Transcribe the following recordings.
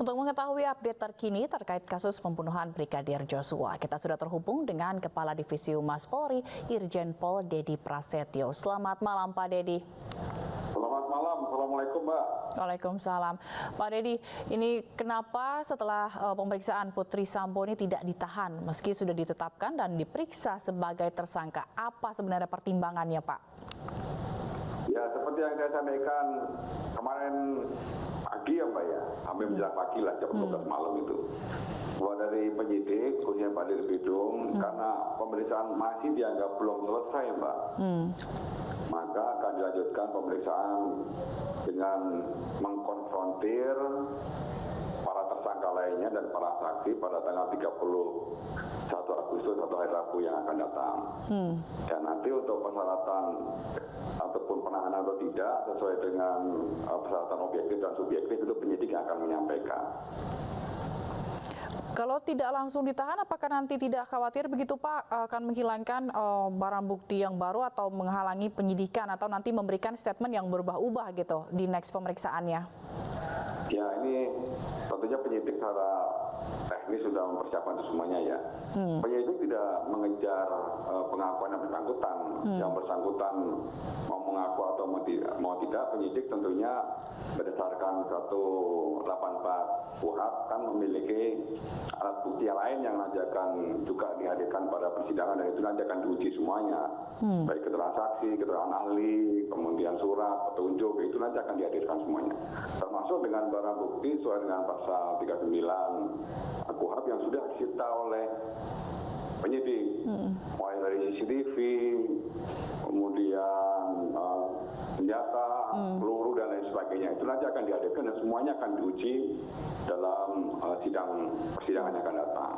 Untuk mengetahui update terkini terkait kasus pembunuhan Brigadir Joshua, kita sudah terhubung dengan Kepala Divisi Humas Polri, Irjen Pol Dedi Prasetyo. Selamat malam, Pak Dedi. Selamat malam, Assalamualaikum, Mbak. Waalaikumsalam. Pak Dedi, ini kenapa setelah pemeriksaan Putri Sambo ini tidak ditahan meski sudah ditetapkan dan diperiksa sebagai tersangka? Apa sebenarnya pertimbangannya, Pak? Ya, seperti yang saya sampaikan kemarin pagi ya, Mbak ya, hampir menjelang pagi lah, jam 12 malam itu. Bahwa dari penyidik, khususnya Pak Dirbidum, karena pemeriksaan masih dianggap belum selesai, Mbak. Maka akan dilanjutkan pemeriksaan dengan mengkonfrontir para tersangka lainnya dan para saksi pada tanggal 31 Agustus atau hari Rabu yang akan datang. Dan nanti untuk persyaratan ataupun penahanan atau tidak sesuai dengan persyaratan objektif dan subjektif itu penyidik yang akan menyampaikan. Kalau tidak langsung ditahan, apakah nanti tidak khawatir begitu Pak akan menghilangkan barang bukti yang baru atau menghalangi penyidikan atau nanti memberikan statement yang berubah-ubah gitu di next pemeriksaannya? Ya, ini tentunya penyidik secara teknis sudah mempersiapkan itu semuanya ya. Penyidik tidak mengejar pengakuan yang bersangkutan. Yang bersangkutan mau mengaku atau mau tidak, penyidik tentunya berdasarkan 184 KUHP kan memiliki alat bukti yang lain yang nanti akan juga dihadirkan pada persidangan, dan itu nanti akan diuji semuanya. Baik keterangan saksi, keterangan ahli, kemudian surat, petunjuk, itu nanti akan dihadirkan semuanya. Termasuk dengan barang bukti sesuai dengan pasal 39 KUHP yang sudah disita oleh penyidik, mulai dari CCTV, kemudian senjata, peluru dan lain sebagainya. Itu nanti akan dihadirkan dan semuanya akan diuji dalam persidangan yang akan datang.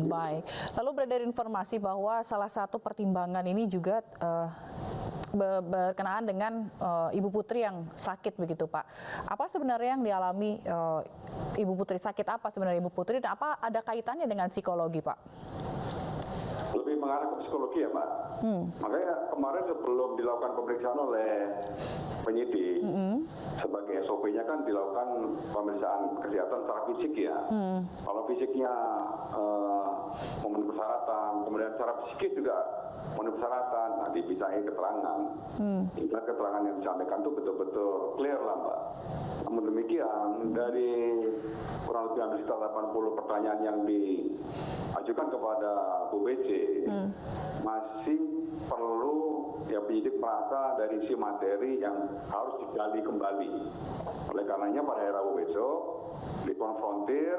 Baik. Lalu beredar informasi bahwa salah satu pertimbangan ini juga berkenaan dengan Ibu Putri yang sakit begitu Pak. Apa sebenarnya yang dialami Ibu Putri? Sakit apa sebenarnya Ibu Putri dan apa ada kaitannya dengan psikologi Pak? Lebih mengarah ke psikologi ya Mbak. Makanya kemarin sebelum dilakukan pemeriksaan oleh penyidik, sebagai SOP-nya kan dilakukan pemeriksaan kesehatan secara fisik ya. Kalau fisiknya memenuhi persyaratan, kemudian secara psikis juga memenuhi persyaratan, nah dipisahkan keterangan. Hingga keterangan yang disampaikan itu betul-betul clear lah Mbak. Namun demikian, dari kurang lebih hampir sekitar 80 pertanyaan yang diajukan kepada Bu BC, masih perlu ya penyidik merasa dari isi materi yang harus digali kembali. Oleh karenanya pada hari Rabu besok dikonfrontir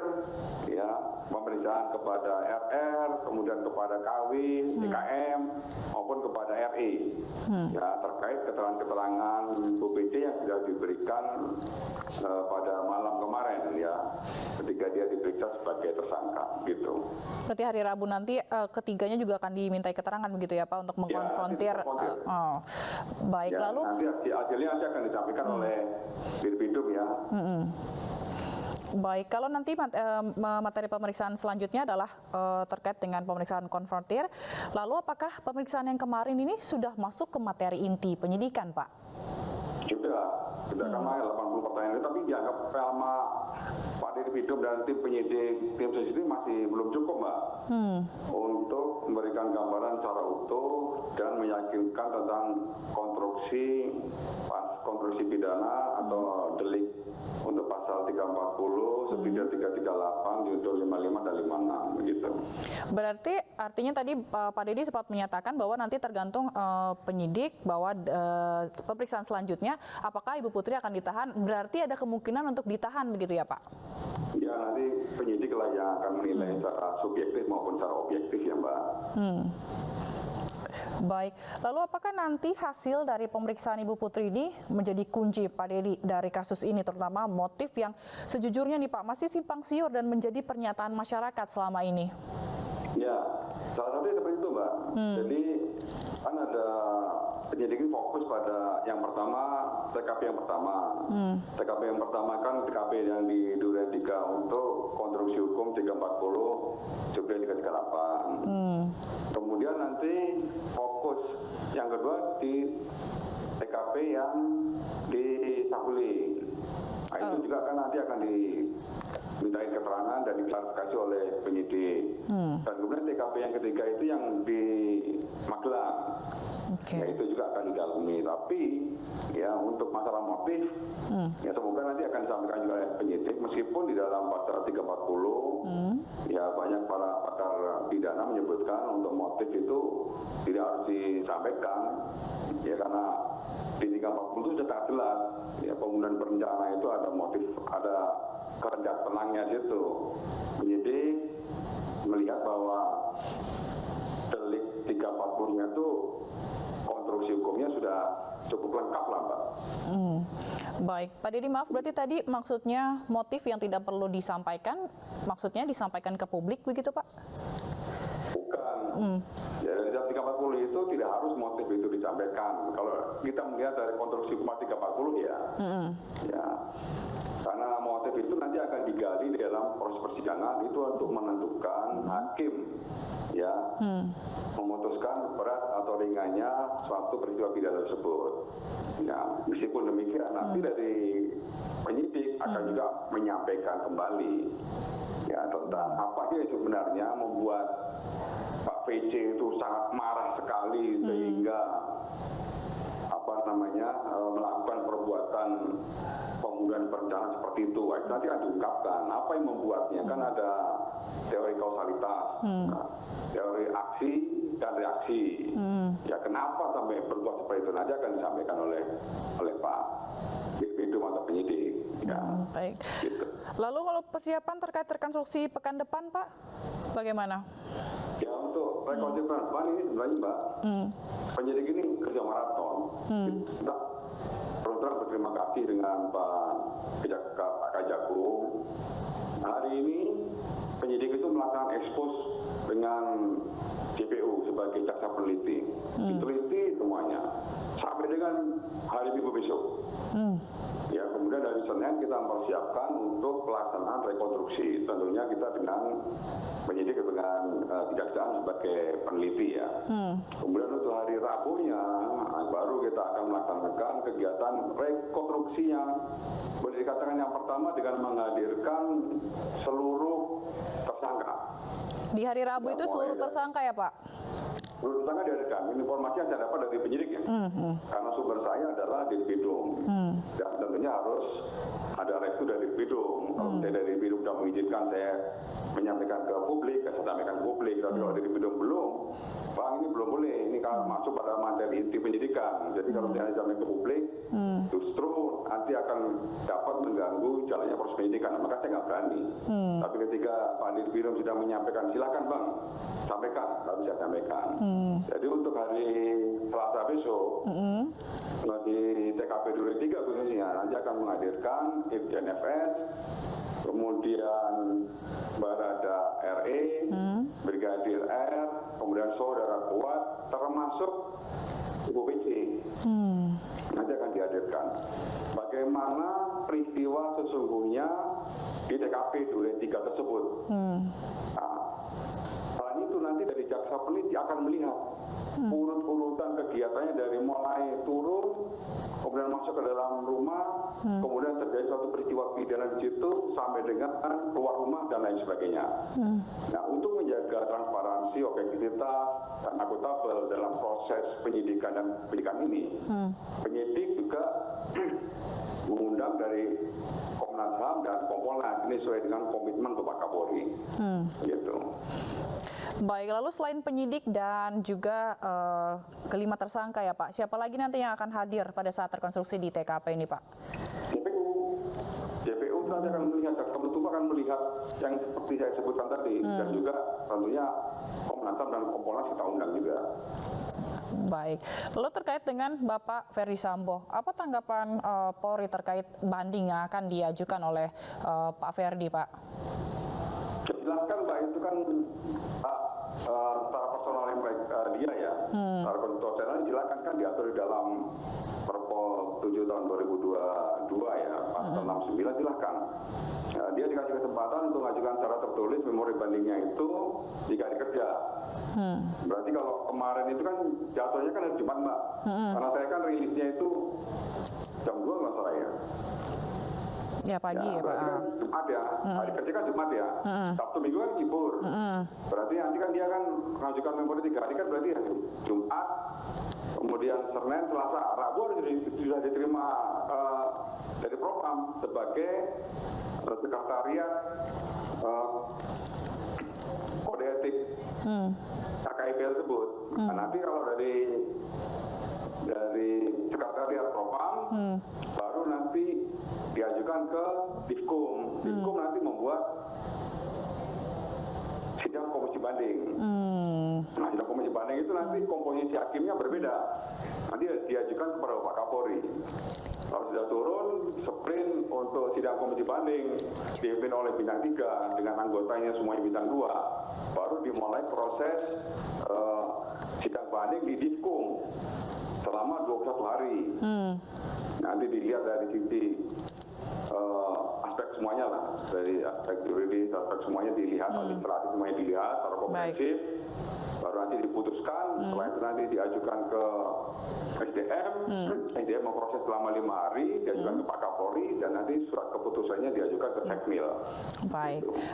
ya pemeriksaan kepada RR, kemudian kepada KW, DKM maupun kepada RI ya terkait keterangan-keterangan Bu BC yang sudah diberikan pada malam kemarin ya ketika dia diperiksa sebagai tersangka gitu. Berarti hari Rabu nanti ketiganya juga akan dimintai keterangan begitu ya Pak untuk mengkonfrontir. Baik, ya, lalu nanti hasilnya nanti akan disampaikan oleh Dirbidum ya. Baik, kalau nanti materi pemeriksaan selanjutnya adalah terkait dengan pemeriksaan konfrontir, lalu apakah pemeriksaan yang kemarin ini sudah masuk ke materi inti penyidikan Pak? Sudah kemarin 80 pertanyaan itu, tapi dianggap sama Pak Dirbidum dan tim penyidik, tim sensitif masih belum cukup Mbak untuk memberikan gambaran secara utuh dan meyakinkan tentang konstruksi pidana atau delik untuk pasal 340, subsidiar 338, junto 55 dan 56 begitu. Berarti artinya tadi Pak Dedi sempat menyatakan bahwa nanti tergantung penyidik bahwa pemeriksaan selanjutnya apakah Ibu Putri akan ditahan, berarti ada kemungkinan untuk ditahan begitu ya Pak? Ya nanti penyidik lah yang akan menilai secara subjektif maupun secara objektif ya Mbak. Baik, lalu apakah nanti hasil dari pemeriksaan Ibu Putri ini menjadi kunci Pak Dedi dari kasus ini, terutama motif yang sejujurnya nih Pak masih simpang siur dan menjadi pernyataan masyarakat selama ini? Ya, salah satunya seperti itu Mbak. Jadi kan ada penyidik ini fokus pada yang pertama, TKP yang pertama. TKP yang pertama kan TKP yang di Duren 3 untuk konstruksi hukum 340, Jogja 338. Kemudian nanti fokus yang kedua di TKP yang di Saguling. Nah, itu juga kan nanti akan dan diklarifikasi oleh penyidik. Dan kemudian TKP yang ketiga itu yang di Magelang. Ya itu juga akan didalami. Tapi ya untuk masalah motif, ya semoga nanti akan disampaikan juga oleh penyidik. Meskipun di dalam pasal 340, ya banyak para pakar pidana menyebutkan untuk motif itu tidak harus disampaikan. Ya karena di 340 itu sudah jelas. Ya pembunuhan berencana itu ada motif, ada kehendak tenangnya situ. Penyidik melihat bahwa delik 340-nya itu konstruksi hukumnya sudah cukup lengkap lah, Mbak. Baik, Pak Dedy, maaf berarti tadi maksudnya motif yang tidak perlu disampaikan, maksudnya disampaikan ke publik begitu, Pak? Bukan. Ya, dari 340 itu tidak harus motif itu disampaikan. Kalau kita melihat dari konstruksi hukum 340 ya, ya. Karena motif itu nanti akan digali di dalam proses persidangan itu untuk menentukan hakim ya memutuskan berat atau ringannya suatu peristiwa pidana tersebut. Ya, meskipun demikian nanti dari penyidik akan juga menyampaikan kembali ya tentang apa sih sebenarnya membuat Pak VC itu sangat marah sekali sehingga melakukan perbuatan pembunuhan berencana seperti itu. Nanti akan diungkapkan apa yang membuatnya. Kan ada teori kausalitas, teori aksi dan reaksi. Ya kenapa sampai berbuat seperti itu nanti akan disampaikan oleh Pak Dirpidum atau penyidik. Ya. Baik. Gitu. Lalu kalau persiapan terkait rekonstruksi pekan depan, Pak, bagaimana? Ya untuk rekonstruksi pekan depan ini sebenarnya Mbak, penyidik ini kerja maraton. Kita terus terang berterima kasih dengan Pak Kejagung. Hari ini penyidik itu melakukan ekspos dengan JPU sebagai jaksa peneliti. Diteliti semuanya sampai dengan hari Minggu besok. Ya, kemudian dari Senin kita mempersiapkan untuk pelaksanaan rekonstruksi. Tentunya kita dengan penyidik dengan kejaksaan sebagai peneliti ya. Kemudian untuk hari Rabunya baru kita akan melaksanakan kegiatan rekonstruksi yang boleh dikatakan yang pertama dengan menghadirkan seluruh tersangka. Di hari Rabu itu seluruh tersangka ya, Pak? Seluruh tersangka dihadirkan. Informasi yang saya dapat dari penyidik ya. Karena sumber saya adalah Dirpidum. Dan tentunya harus ada restu dari Dirpidum. Kalau saya dari Dirpidum sudah mengizinkan saya menyampaikan ke publik, saya sampaikan ke publik. Tapi kalau dari Dirpidum belum, Bang ini belum boleh. Ini kalau masuk pada materi inti penyidikan. Jadi kalau saya sampaikan ke publik, justru nanti akan dapat mengganggu jalannya proses penyidikan. Maka saya nggak berani. Tapi ketika Pak Dirpidum sudah menyampaikan, silakan Bang, sampaikan. Lalu saya sampaikan. Jadi untuk hari Selasa besok, di TKP Duren 3 khususnya, nanti akan menghadirkan Irjen FS, kemudian Barada RE, Brigadir R, kemudian Saudara Kuat, termasuk Ibu PC. Nanti akan dihadirkan. Bagaimana peristiwa sesungguhnya di TKP Duren 3 tersebut. Selain itu nanti dari jaksa peneliti akan melihat urut-urutan kegiatannya dari mulai turun, kemudian masuk ke dalam rumah, kemudian terjadi suatu peristiwa pidana di situ sampai dengan keluar rumah dan lain sebagainya. Nah, untuk menjaga transparansi, objektivitas dan akuntabel dalam proses penyidikan dan penyidikan ini, penyidik juga mengundang dari Komnas HAM dan Kompolnas ini sesuai dengan komitmen Bapak Kapolri. Gitu. Baik, lalu selain penyidik dan juga kelima tersangka ya Pak, siapa lagi nanti yang akan hadir pada saat rekonstruksi di TKP ini Pak? JPU nanti akan melihat, kebetulan akan melihat yang seperti saya sebutkan tadi, dan juga tentunya Komnas HAM dan Kompolnas kita undang juga. Baik, lalu terkait dengan Bapak Ferdi Sambo, apa tanggapan Polri terkait banding yang akan diajukan oleh Pak Ferdi Pak? Jelaskan Mbak, itu kan secara personal yang baik dia ya, secara konstitusional silakan kan diatur di dalam Perpol 7 tahun 2022 ya, pasal 69 silakan. Dia dikasih kesempatan untuk mengajukan secara tertulis memori bandingnya itu jika dikerja. Berarti kalau kemarin itu kan jatuhnya kan hari Jumat Mbak, karena saya kan rilisnya itu jam 2 nggak salah ya. Ya pagi ya, Pak. Berarti kan Jumat ya, hari kerja kan Jumat ya, Sabtu Minggu kan libur. Berarti nanti kan dia kan mengajukan memori 3 hari kan berarti hari Jumat, kemudian Senin, Selasa, Rabu sudah diterima dari Propam sebagai sekretariat kode etik KKIP tersebut. Nah, nanti kalau dari sekretariat Propam baru nanti diajukan ke Divkum. Divkum nanti membuat sidang komisi banding. Nah, sidang komisi banding itu nanti komposisi hakimnya berbeda. Nanti diajukan kepada Bapak Kapolri. Kalau sudah turun, sprint untuk sidang komisi banding dipimpin oleh bintang 3 dengan anggotanya semuanya bintang 2. Baru dimulai proses sidang banding di Divkum selama 21 hari. Nanti dilihat dari sisi aspek semuanya lah, dari aspek juridis, aspek semuanya dilihat, administratif semuanya dilihat secara komprehensif. Baru nanti diputuskan, setelah itu nanti diajukan ke SDM, SDM memproses selama 5 hari, diajukan ke Pak Kapolri, dan nanti surat keputusannya diajukan ke Sekmil. Baik. Gitu.